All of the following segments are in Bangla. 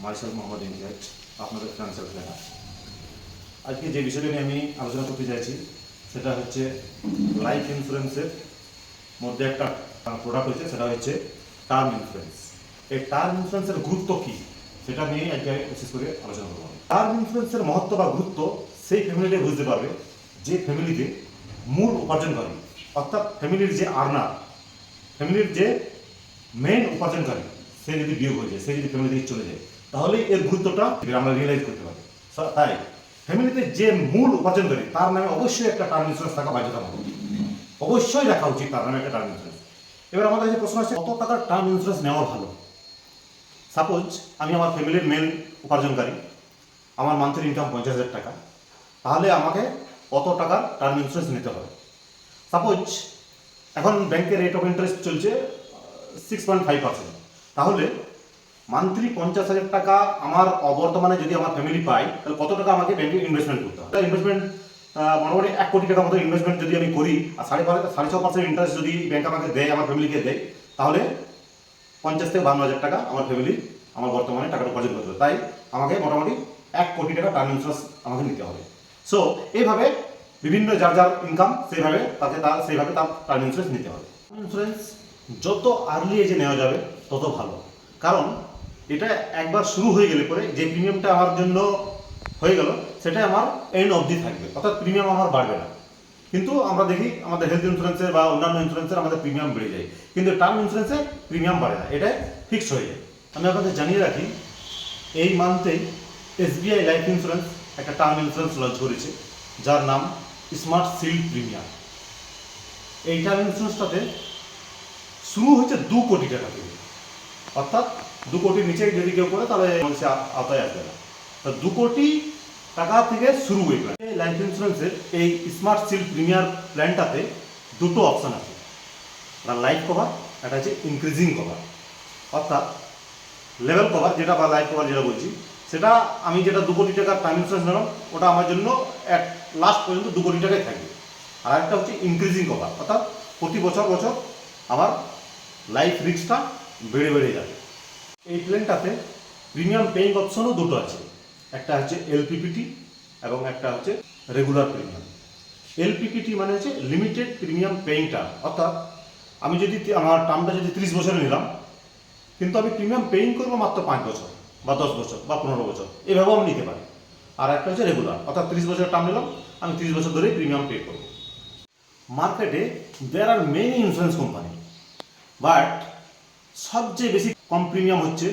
মাইসেল মোহাম্মদ ইমতিয়াজ, আপনাদের ফিনান্সিয়াল প্ল্যানার। আজকে যে বিষয়টা নিয়ে আমি আলোচনা করতে চাইছি সেটা হচ্ছে লাইফ ইন্স্যুরেন্সের মধ্যে একটা প্রোডাক্ট হচ্ছে, সেটা হচ্ছে টার্ম ইন্স্যুরেন্স। এই টার্ম ইন্স্যুরেন্সের গুরুত্ব কী সেটা নিয়ে আজকে বিশেষ করে আলোচনা করবো। টার্ম ইন্স্যুরেন্সের মহত্ব বা গুরুত্ব সেই ফ্যামিলিটা বুঝতে পারবে যে ফ্যামিলিতে মূল উপার্জনকারী, অর্থাৎ ফ্যামিলির যে আর্নার, ফ্যামিলির যে মেন উপার্জনকারী, সে যদি বিয়োগ হয়ে যায়, সে যদি ফ্যামিলি থেকে চলে যায়, তাহলে এর গুরুত্বটা আমরা রিয়েলাইজ করতে পারি। তাই ফ্যামিলিতে যে মূল উপার্জনকারী তার নামে অবশ্যই একটা টার্ম ইন্স্যুরেন্স থাকা বাধ্যতামূলক, অবশ্যই রাখা উচিত তার নামে একটা টার্ম ইন্স্যুরেন্স। এবার আমাদের কাছে প্রশ্ন আছে, কত টাকার টার্ম ইন্স্যুরেন্স নেওয়া ভালো? সাপোজ আমি আমার ফ্যামিলির মেন উপার্জনকারী, আমার মান্থলি ইনকাম 50,000 টাকা, তাহলে আমাকে কত টাকার টার্ম ইন্স্যুরেন্স নিতে হবে? সাপোজ এখন ব্যাংকের রেট অফ ইন্টারেস্ট চলছে 6.5%, তাহলে মান্থলি 50,000 টাকা আমার অবর্তমানে যদি আমার ফ্যামিলি পাই, তাহলে কত টাকা আমাকে ব্যাংকে ইনভেস্টমেন্ট করতে হবে? ইনভেস্টমেন্ট মোটামুটি 1 কোটি টাকার মতো ইনভেস্টমেন্ট যদি আমি করি, আর 6.5% ইন্টারেস্ট যদি ব্যাংক আমাকে দেয়, আমার ফ্যামিলিকে দেয়, তাহলে 50 থেকে 52,000 টাকা আমার ফ্যামিলি আমার বর্তমানে টাকাটা উপার্জন করতে হবে। তাই আমাকে মোটামুটি 1 কোটি টাকা টার্ম ইন্স্যুরেন্স আমাকে নিতে হবে। সো এইভাবে বিভিন্ন যার যার ইনকাম সেইভাবে তার টার্ম ইন্স্যুরেন্স নিতে হবে। টার্ম ইন্স্যুরেন্স যত আর্লি এজে নেওয়া যাবে তত ভালো, কারণ এটা একবার শুরু হয়ে গেলে পরে যে প্রিমিয়ামটা আমার জন্য হয়ে গেল সেটা আমার এন্ড অবধি থাকবে, অর্থাৎ প্রিমিয়াম আমার বাড়বে না। কিন্তু আমরা দেখি আমাদের হেলথ ইন্স্যুরেন্সের বা অন্যান্য ইন্স্যুরেন্সের আমাদের প্রিমিয়াম বেড়ে যায়, কিন্তু টার্ম ইন্স্যুরেন্সে প্রিমিয়াম বাড়ে না, এটা ফিক্সড হয়ে যায়। আমি আপনাদের জানিয়ে রাখি, এই মান্থেই SBI লাইফ ইন্স্যুরেন্স একটা টার্ম ইন্স্যুরেন্স লঞ্চ করেছে, যার নাম স্মার্ট শিল্ড প্রিমিয়াম। এই টার্ম ইন্স্যুরেন্সটাতে শুরু হচ্ছে 2 কোটি টাকা থেকে, অর্থাৎ 2 কোটির নিচে যদি কেউ করে তাহলে সে আওতায় আসবে না। 2 কোটি টাকা থেকে শুরু হয়ে গেল। এই লাইফ ইন্স্যুরেন্সের এই স্মার্ট শিল্ড প্রিমিয়ার প্ল্যানটাতে দুটো অপশান আছে, একটা লাইফ কভার, একটা হচ্ছে ইনক্রিজিং কভার। অর্থাৎ লেভেল কভার যেটা বা লাইফ কভার যেটা বলছি, সেটা আমি যেটা 2 কোটি টাকার টার্ম ইন্স্যুরেন্স নিলাম, ওটা আমার জন্য লাস্ট পর্যন্ত 2 কোটি টাকাই থাকবে। আর একটা হচ্ছে ইনক্রিজিং কভার, অর্থাৎ প্রতি বছর বছর আমার লাইফ রিস্কটা বেড়ে বেড়ে যাবে। এই প্ল্যানটাতে প্রিমিয়াম পেইং অপশনও দুটো আছে, একটা হচ্ছে LPPT এবং একটা হচ্ছে রেগুলার প্রিমিয়াম। LPPT মানে হচ্ছে লিমিটেড প্রিমিয়াম পেইং টার্ম, অর্থাৎ আমি যদি আমার টার্মটা যদি 30 বছরে নিলাম, কিন্তু আমি প্রিমিয়াম পেইং করবো মাত্র 5 বছর বা 10 বছর বা 15 বছর, এভাবেও আমি নিতে পারি। আর একটা হচ্ছে রেগুলার, অর্থাৎ 30 বছরের টার্ম নিলাম, আমি 30 বছর ধরেই প্রিমিয়াম পে করবো। মার্কেটে there are many insurance company, but সবচেয়ে বেশি কম প্রিমিয়াম হচ্ছে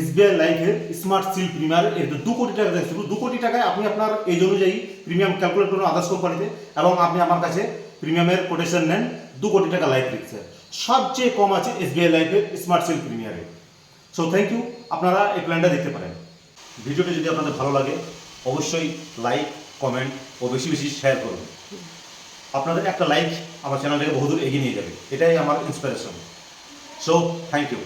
SBI লাইফের স্মার্ট শিল্ড প্রিমিয়ার। এর 2 কোটি টাকা থেকে শুরু। 2 কোটি টাকায় আপনি আপনার এজ অনুযায়ী প্রিমিয়াম ক্যালকুলেট করুন আদার্স কোম্পানিতে, এবং আপনি আমার কাছে প্রিমিয়ামের কোটেশন নেন 2 কোটি টাকা লাইফ রিস্কের। সবচেয়ে কম আছে SBI লাইফের স্মার্ট শিল্ড প্রিমিয়ারে। সো থ্যাংক ইউ, আপনারা এই প্ল্যানটা দেখতে পারেন। ভিডিওটি যদি আপনাদের ভালো লাগে অবশ্যই লাইক, কমেন্ট ও বেশি বেশি শেয়ার করবেন। আপনাদের একটা লাইক আমার চ্যানেলটাকে বহুদূর এগিয়ে নিয়ে যাবে, এটাই আমার ইন্সপিরেশন। So thank you.